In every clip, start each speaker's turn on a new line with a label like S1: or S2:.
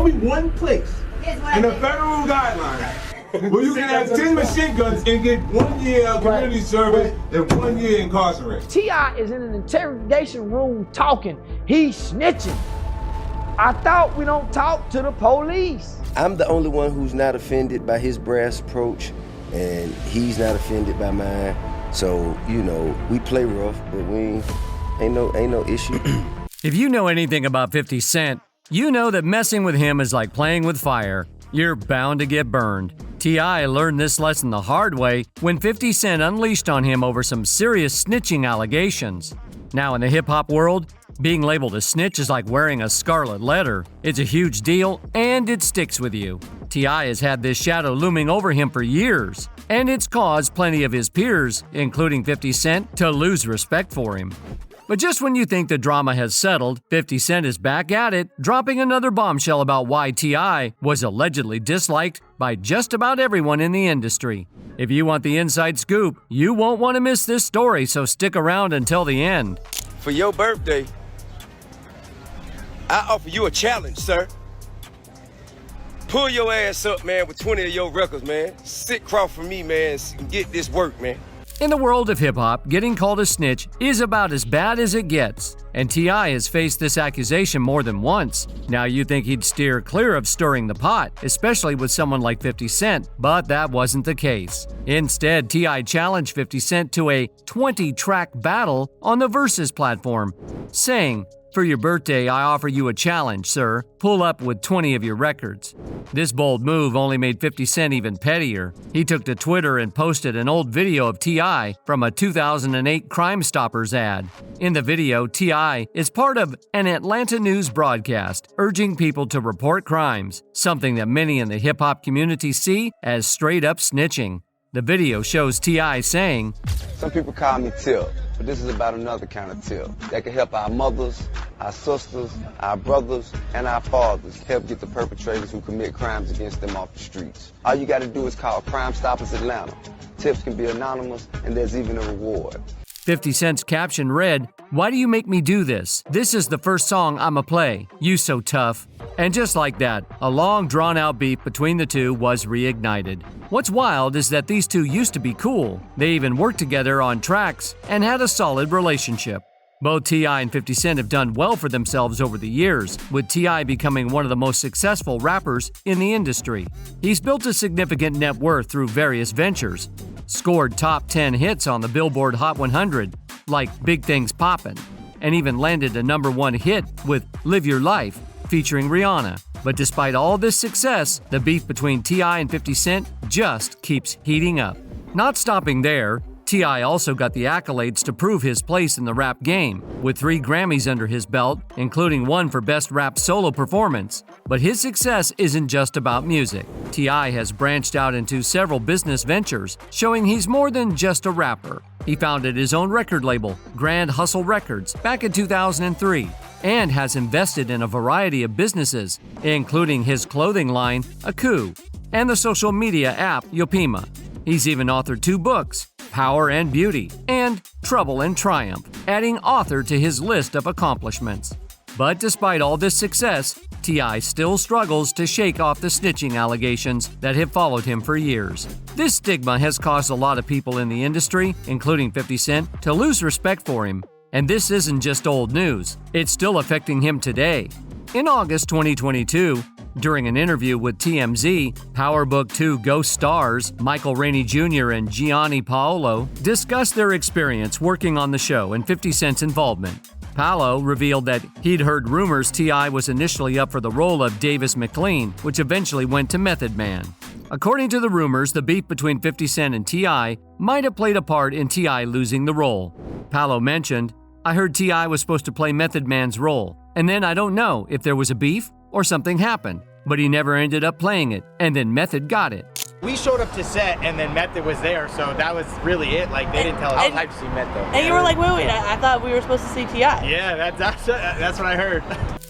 S1: me one place in the federal guidelines where you can have 10 machine guns and get 1 year of community service and 1 year incarcerated.
S2: T.I. is in an interrogation room talking. He's snitching. I thought we don't talk to the police.
S3: I'm the only one who's not offended by his brass approach, and he's not offended by mine. So, you know, we play rough, but ain't no issue.
S4: If you know anything about 50 Cent, you know that messing with him is like playing with fire. You're bound to get burned. T.I. learned this lesson the hard way when 50 Cent unleashed on him over some serious snitching allegations. Now in the hip-hop world, being labeled a snitch is like wearing a scarlet letter. It's a huge deal, and it sticks with you. T.I. has had this shadow looming over him for years, and it's caused plenty of his peers, including 50 Cent, to lose respect for him. But just when you think the drama has settled, 50 Cent is back at it, dropping another bombshell about why T.I. was allegedly disliked by just about everyone in the industry. If you want the inside scoop, you won't want to miss this story, so stick around until the end.
S3: For your birthday, I offer you a challenge, sir. Pull your ass up, man, with 20 of your records, man. Sit across from me, man, and get this work, man.
S4: In the world of hip-hop, getting called a snitch is about as bad as it gets, and T.I. has faced this accusation more than once. Now you'd think he'd steer clear of stirring the pot, especially with someone like 50 Cent, but that wasn't the case. Instead, T.I. challenged 50 Cent to a 20-track battle on the Versus platform, saying, "For your birthday, I offer you a challenge, sir. Pull up with 20 of your records." This bold move only made 50 Cent even pettier. He took to Twitter and posted an old video of T.I. from a 2008 Crime Stoppers ad. In the video, T.I. is part of an Atlanta news broadcast, urging people to report crimes, something that many in the hip-hop community see as straight-up snitching. The video shows T.I. saying,
S5: "Some people call me Tip, but this is about another kind of tip that can help our mothers, our sisters, our brothers, and our fathers help get the perpetrators who commit crimes against them off the streets. All you got to do is call Crime Stoppers Atlanta. Tips can be anonymous, and there's even a reward."
S4: 50 Cent's caption read, "Why do you make me do this? This is the first song I'ma play. You so tough." And just like that, a long drawn-out beef between the two was reignited. What's wild is that these two used to be cool. They even worked together on tracks and had a solid relationship. Both T.I. and 50 Cent have done well for themselves over the years, with T.I. becoming one of the most successful rappers in the industry. He's built a significant net worth through various ventures, scored top 10 hits on the Billboard Hot 100, like Big Things Poppin', and even landed a #1 hit with Live Your Life, featuring Rihanna. But despite all this success, the beef between T.I. and 50 Cent just keeps heating up. Not stopping there, T.I. also got the accolades to prove his place in the rap game, with 3 Grammys under his belt, including one for Best Rap Solo Performance. But his success isn't just about music. T.I. has branched out into several business ventures, showing he's more than just a rapper. He founded his own record label, Grand Hustle Records, back in 2003, and has invested in a variety of businesses, including his clothing line, Aku, and the social media app, Yopima. He's even authored 2 books, Power and Beauty, and Trouble and Triumph, adding author to his list of accomplishments. But despite all this success, T.I. still struggles to shake off the snitching allegations that have followed him for years. This stigma has caused a lot of people in the industry, including 50 Cent, to lose respect for him. And this isn't just old news, it's still affecting him today. In August 2022, during an interview with TMZ, Power Book 2 Ghost stars Michael Rainey Jr. and Gianni Paolo discussed their experience working on the show and 50 Cent's involvement. Paolo revealed that he'd heard rumors T.I. was initially up for the role of Davis McLean, which eventually went to Method Man. According to the rumors, the beef between 50 Cent and T.I. might have played a part in T.I. losing the role. Paolo mentioned, "I heard T.I. was supposed to play Method Man's role, and then I don't know if there was a beef or something happened, but he never ended up playing it, and then Method got it."
S6: We showed up to set, and then Method was there, so that was really it. Like, they didn't tell us. I was hyped to see Method, though.
S7: And you were like, wait, I thought we were supposed to see T.I.
S6: Yeah, that's what I heard.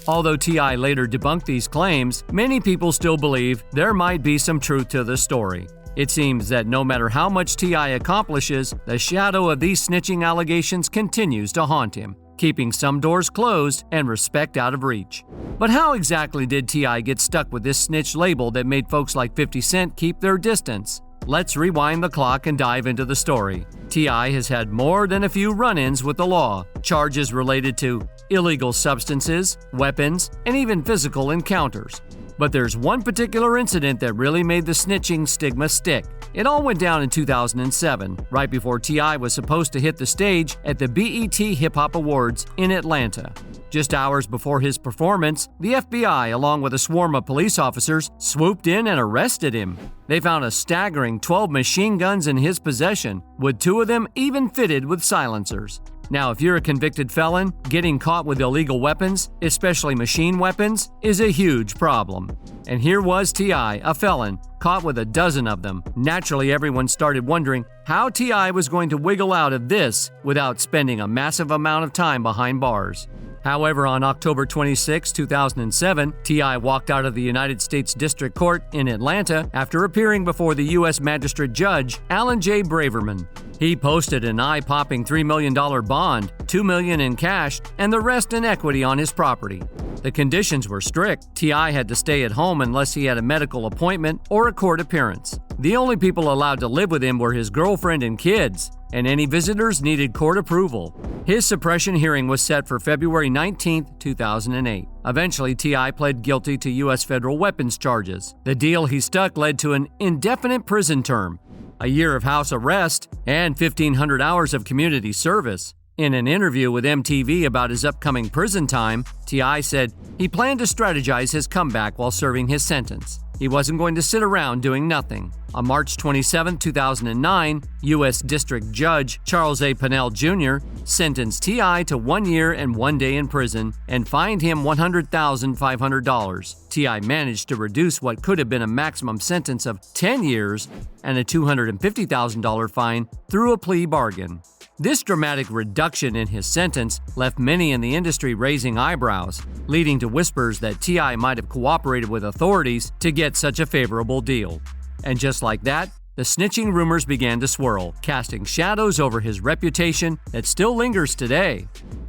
S4: Although T.I. later debunked these claims, many people still believe there might be some truth to the story. It seems that no matter how much T.I. accomplishes, the shadow of these snitching allegations continues to haunt him. keeping some doors closed and respect out of reach. But how exactly did T.I. get stuck with this snitch label that made folks like 50 Cent keep their distance? Let's rewind the clock and dive into the story. T.I. has had more than a few run-ins with the law, charges related to illegal substances, weapons, and even physical encounters. But there's one particular incident that really made the snitching stigma stick. It all went down in 2007, right before T.I. was supposed to hit the stage at the BET Hip Hop Awards in Atlanta. Just hours before his performance, the FBI, along with a swarm of police officers, swooped in and arrested him. They found a staggering 12 machine guns in his possession, with 2 of them even fitted with silencers. Now, if you're a convicted felon, getting caught with illegal weapons, especially machine weapons, is a huge problem. And here was T.I., a felon, caught with a dozen of them. Naturally, everyone started wondering how T.I. was going to wiggle out of this without spending a massive amount of time behind bars. However, on October 26, 2007, T.I. walked out of the United States District Court in Atlanta after appearing before the U.S. Magistrate Judge Alan J. Braverman. He posted an eye-popping $3 million bond, $2 million in cash, and the rest in equity on his property. The conditions were strict. T.I. had to stay at home unless he had a medical appointment or a court appearance. The only people allowed to live with him were his girlfriend and kids, and any visitors needed court approval. His suppression hearing was set for February 19, 2008. Eventually, T.I. pled guilty to U.S. federal weapons charges. The deal he stuck led to an indefinite prison term, a year of house arrest, and 1,500 hours of community service. In an interview with MTV about his upcoming prison time, T.I. said he planned to strategize his comeback while serving his sentence. He wasn't going to sit around doing nothing. On March 27, 2009, U.S. District Judge Charles A. Pennell Jr. sentenced T.I. to 1 year and 1 day in prison and fined him $100,500. T.I. managed to reduce what could have been a maximum sentence of 10 years and a $250,000 fine through a plea bargain. This dramatic reduction in his sentence left many in the industry raising eyebrows, leading to whispers that T.I. might have cooperated with authorities to get such a favorable deal. And just like that, the snitching rumors began to swirl, casting shadows over his reputation that still lingers today.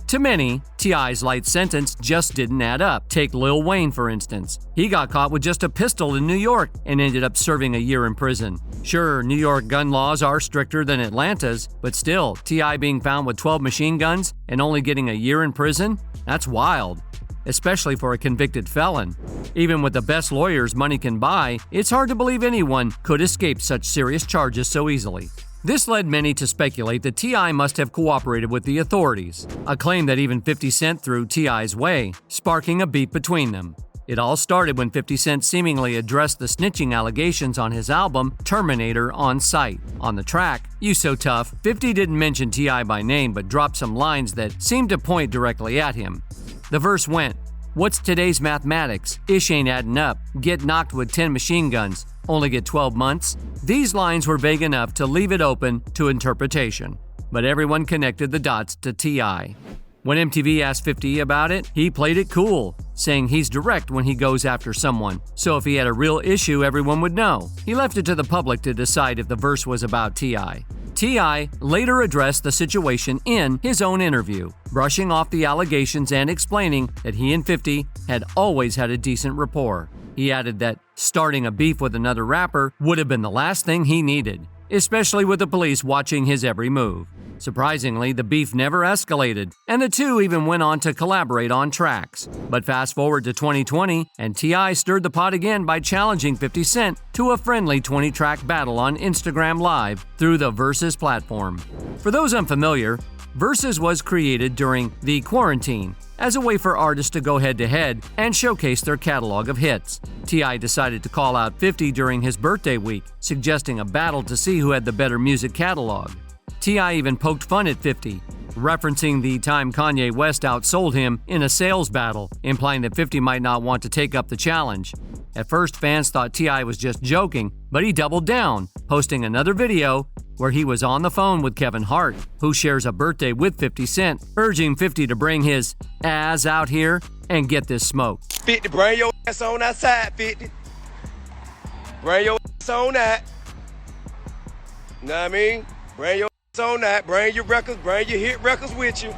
S4: To many, T.I.'s light sentence just didn't add up. Take Lil Wayne, for instance. He got caught with just a pistol in New York and ended up serving a year in prison. Sure, New York gun laws are stricter than Atlanta's, but still, T.I. being found with 12 machine guns and only getting a year in prison? That's wild, especially for a convicted felon. Even with the best lawyers money can buy, it's hard to believe anyone could escape such serious charges so easily. This led many to speculate that T.I. must have cooperated with the authorities, a claim that even 50 Cent threw T.I.'s way, sparking a beef between them. It all started when 50 Cent seemingly addressed the snitching allegations on his album Terminator on site. On the track, You So Tough, 50 didn't mention T.I. by name but dropped some lines that seemed to point directly at him. The verse went, "What's today's mathematics? Ish ain't adding up. Get knocked with 10 machine guns. Only get 12 months?" These lines were vague enough to leave it open to interpretation, but everyone connected the dots to T.I. When MTV asked 50 about it, he played it cool, saying he's direct when he goes after someone, so if he had a real issue, everyone would know. He left it to the public to decide if the verse was about T.I. T.I. later addressed the situation in his own interview, brushing off the allegations and explaining that he and 50 had always had a decent rapport. He added that starting a beef with another rapper would have been the last thing he needed, especially with the police watching his every move. Surprisingly, the beef never escalated, and the two even went on to collaborate on tracks. But fast forward to 2020, and T.I. stirred the pot again by challenging 50 Cent to a friendly 20-track battle on Instagram Live through the Versus platform. For those unfamiliar, Versus was created during the quarantine as a way for artists to go head-to-head and showcase their catalog of hits. T.I. decided to call out 50 during his birthday week, suggesting a battle to see who had the better music catalog. T.I. even poked fun at 50, referencing the time Kanye West outsold him in a sales battle, implying that 50 might not want to take up the challenge. At first, fans thought T.I. was just joking, but he doubled down, posting another video where he was on the phone with Kevin Hart, who shares a birthday with 50 Cent, urging 50 to bring his ass out here and get this smoke.
S8: 50, bring your ass on outside, 50. Bring your ass on that. Know what I mean? Bring your ass on that. Bring your records, bring your hit records with you.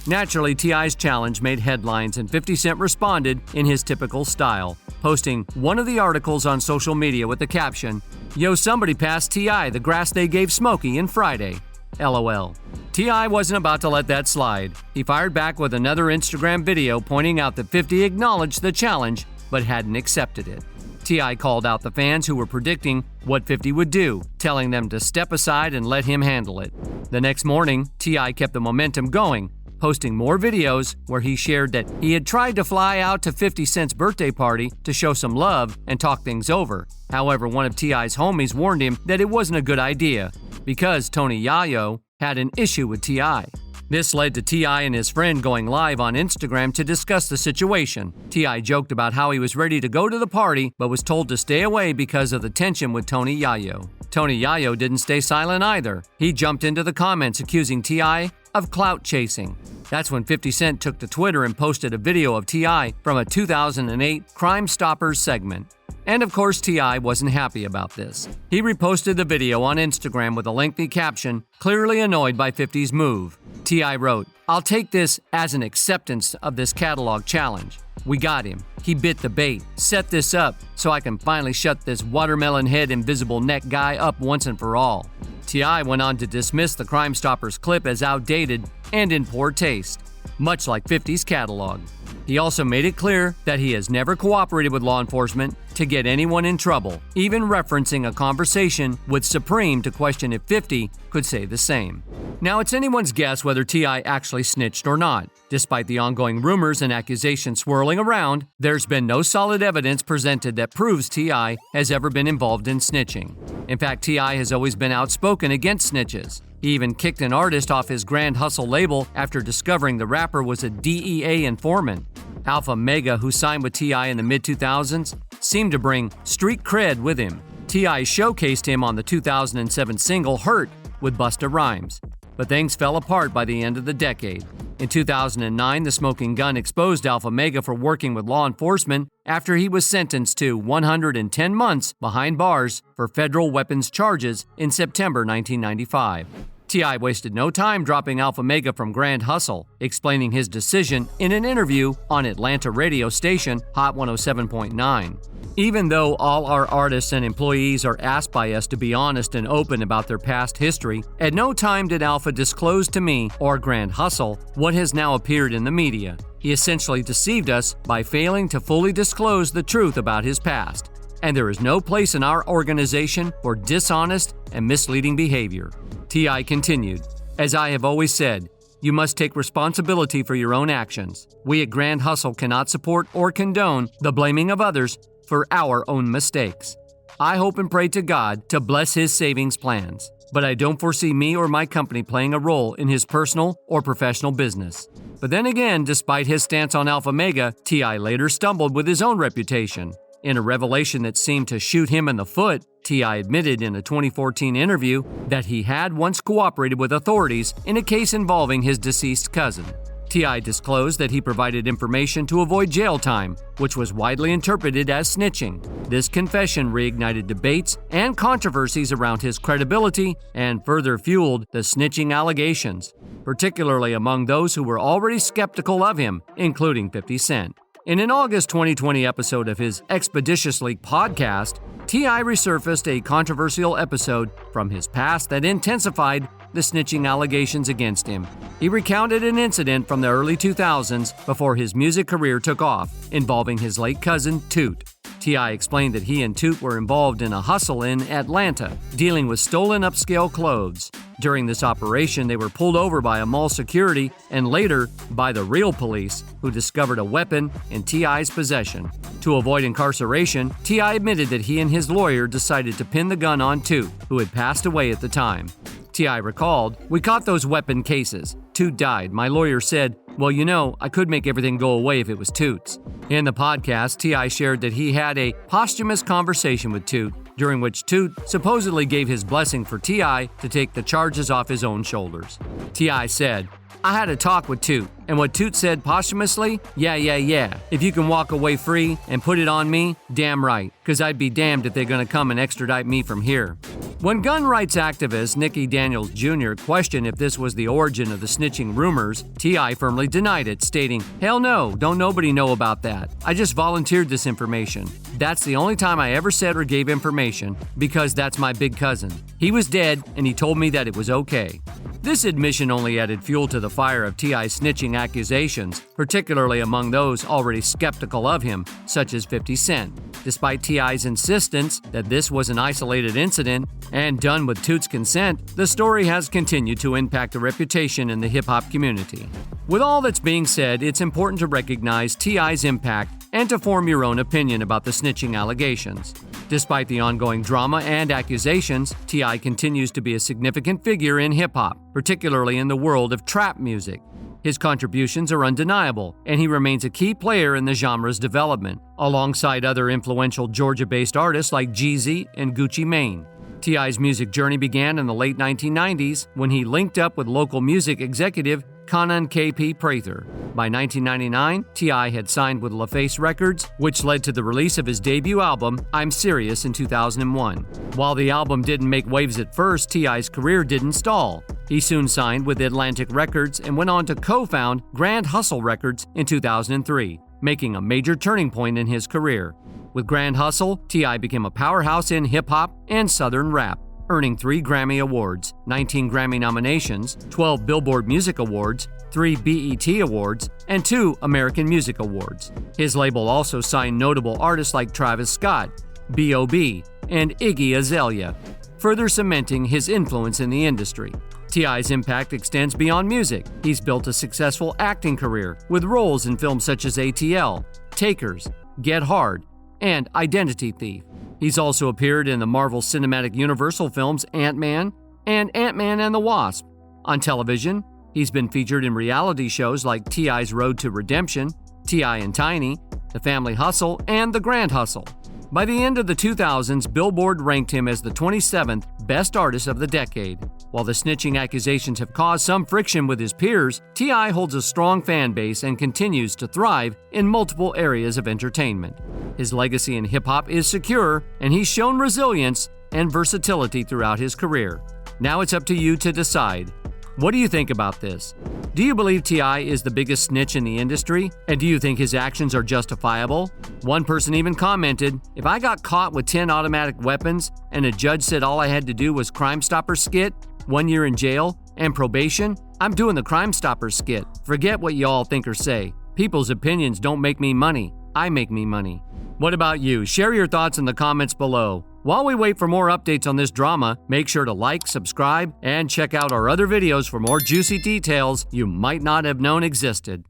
S4: Naturally, T.I.'s challenge made headlines, and 50 Cent responded in his typical style, posting one of the articles on social media with the caption, "Yo, somebody passed T.I. the grass they gave Smokey in Friday. LOL." T.I. wasn't about to let that slide. He fired back with another Instagram video pointing out that 50 acknowledged the challenge but hadn't accepted it. T.I. called out the fans who were predicting what 50 would do, telling them to step aside and let him handle it. The next morning, T.I. kept the momentum going, posting more videos where he shared that he had tried to fly out to 50 Cent's birthday party to show some love and talk things over. However, one of T.I.'s homies warned him that it wasn't a good idea because Tony Yayo had an issue with T.I. This led to T.I. and his friend going live on Instagram to discuss the situation. T.I. joked about how he was ready to go to the party but was told to stay away because of the tension with Tony Yayo. Tony Yayo didn't stay silent either. He jumped into the comments accusing T.I. of clout chasing. That's when 50 Cent took to Twitter and posted a video of T.I. from a 2008 Crime Stoppers segment. And of course, T.I. wasn't happy about this. He reposted the video on Instagram with a lengthy caption, clearly annoyed by 50's move. T.I. wrote, "I'll take this as an acceptance of this catalog challenge. We got him. He bit the bait. Set this up so I can finally shut this watermelon head invisible neck guy up once and for all." T.I. went on to dismiss the Crime Stoppers clip as outdated and in poor taste, much like 50's catalog. He also made it clear that he has never cooperated with law enforcement to get anyone in trouble, even referencing a conversation with Supreme to question if 50 could say the same. Now, it's anyone's guess whether T.I. actually snitched or not. Despite the ongoing rumors and accusations swirling around, there's been no solid evidence presented that proves T.I. has ever been involved in snitching. In fact, T.I. has always been outspoken against snitches. He even kicked an artist off his Grand Hustle label after discovering the rapper was a DEA informant. Alpha Mega, who signed with T.I. in the mid-2000s, seemed to bring street cred with him. T.I. showcased him on the 2007 single Hurt with Busta Rhymes. But things fell apart by the end of the decade. In 2009, the Smoking Gun exposed Alpha Mega for working with law enforcement after he was sentenced to 110 months behind bars for federal weapons charges in September 1995. T.I. wasted no time dropping Alpha Mega from Grand Hustle, explaining his decision in an interview on Atlanta radio station Hot 107.9. Even though all our artists and employees are asked by us to be honest and open about their past history, at no time did Alpha disclose to me or Grand Hustle what has now appeared in the media. He essentially deceived us by failing to fully disclose the truth about his past. And there is no place in our organization for dishonest and misleading behavior. T.I. continued, "As I have always said, you must take responsibility for your own actions. We at Grand Hustle cannot support or condone the blaming of others for our own mistakes. I hope and pray to God to bless his savings plans, but I don't foresee me or my company playing a role in his personal or professional business." But then again, despite his stance on Alpha Mega, T.I. later stumbled with his own reputation. In a revelation that seemed to shoot him in the foot, T.I. admitted in a 2014 interview that he had once cooperated with authorities in a case involving his deceased cousin. T.I. disclosed that he provided information to avoid jail time, which was widely interpreted as snitching. This confession reignited debates and controversies around his credibility and further fueled the snitching allegations, particularly among those who were already skeptical of him, including 50 Cent. In an August 2020 episode of his Expeditiously podcast, T.I. resurfaced a controversial episode from his past that intensified the snitching allegations against him. He recounted an incident from the early 2000s before his music career took off, involving his late cousin, Toot. T.I. explained that he and Toot were involved in a hustle in Atlanta, dealing with stolen upscale clothes. During this operation, they were pulled over by a mall security and later by the real police, who discovered a weapon in T.I.'s possession. To avoid incarceration, T.I. admitted that he and his lawyer decided to pin the gun on Toot, who had passed away at the time. T.I. recalled, "We caught those weapon cases. Toot died. My lawyer said, well, you know, I could make everything go away if it was Toot's." In the podcast, T.I. shared that he had a posthumous conversation with Toot, during which Toot supposedly gave his blessing for T.I. to take the charges off his own shoulders. T.I. said, I had a talk with Toot, and what Toot said posthumously, yeah. If you can walk away free and put it on me, damn right, because I'd be damned if they're gonna come and extradite me from here. When gun rights activist Nicky Daniels Jr. questioned if this was the origin of the snitching rumors, T.I. firmly denied it, stating, "Hell no, don't nobody know about that. I just volunteered this information. That's the only time I ever said or gave information, because that's my big cousin. He was dead, and he told me that it was okay." This admission only added fuel to the fire of T.I.'s snitching accusations, particularly among those already skeptical of him, such as 50 Cent. Despite T.I.'s insistence that this was an isolated incident and done with Toot's consent, the story has continued to impact the reputation in the hip-hop community. With all that's being said, it's important to recognize T.I.'s impact and to form your own opinion about the snitching allegations. Despite the ongoing drama and accusations, T.I. continues to be a significant figure in hip-hop, particularly in the world of trap music. His contributions are undeniable, and he remains a key player in the genre's development, alongside other influential Georgia-based artists like Jeezy and Gucci Mane. T.I.'s music journey began in the late 1990s when he linked up with local music executive Conan K.P. Prather. By 1999, T.I. had signed with LaFace Records, which led to the release of his debut album, I'm Serious, in 2001. While the album didn't make waves at first, T.I.'s career didn't stall. He soon signed with Atlantic Records and went on to co-found Grand Hustle Records in 2003, making a major turning point in his career. With Grand Hustle, T.I. became a powerhouse in hip-hop and Southern rap, earning 3 Grammy Awards, 19 Grammy nominations, 12 Billboard Music Awards, 3 BET Awards, and 2 American Music Awards. His label also signed notable artists like Travis Scott, B.O.B., and Iggy Azalea, further cementing his influence in the industry. T.I.'s impact extends beyond music. He's built a successful acting career with roles in films such as ATL, Takers, Get Hard, and Identity Thief. He's also appeared in the Marvel Cinematic Universal films Ant-Man and Ant-Man and the Wasp. On television, he's been featured in reality shows like T.I.'s Road to Redemption, T.I. and Tiny, The Family Hustle, and The Grand Hustle. By the end of the 2000s, Billboard ranked him as the 27th best artist of the decade. While the snitching accusations have caused some friction with his peers, T.I. holds a strong fan base and continues to thrive in multiple areas of entertainment. His legacy in hip-hop is secure, and he's shown resilience and versatility throughout his career. Now it's up to you to decide. What do you think about this? Do you believe T.I. is the biggest snitch in the industry? And do you think his actions are justifiable? One person even commented, "If I got caught with 10 automatic weapons and a judge said all I had to do was Crime Stopper skit, 1 year in jail, and probation, I'm doing the Crime Stopper skit. Forget what you all think or say. People's opinions don't make me money. I make me money." What about you? Share your thoughts in the comments below. While we wait for more updates on this drama, make sure to like, subscribe, and check out our other videos for more juicy details you might not have known existed.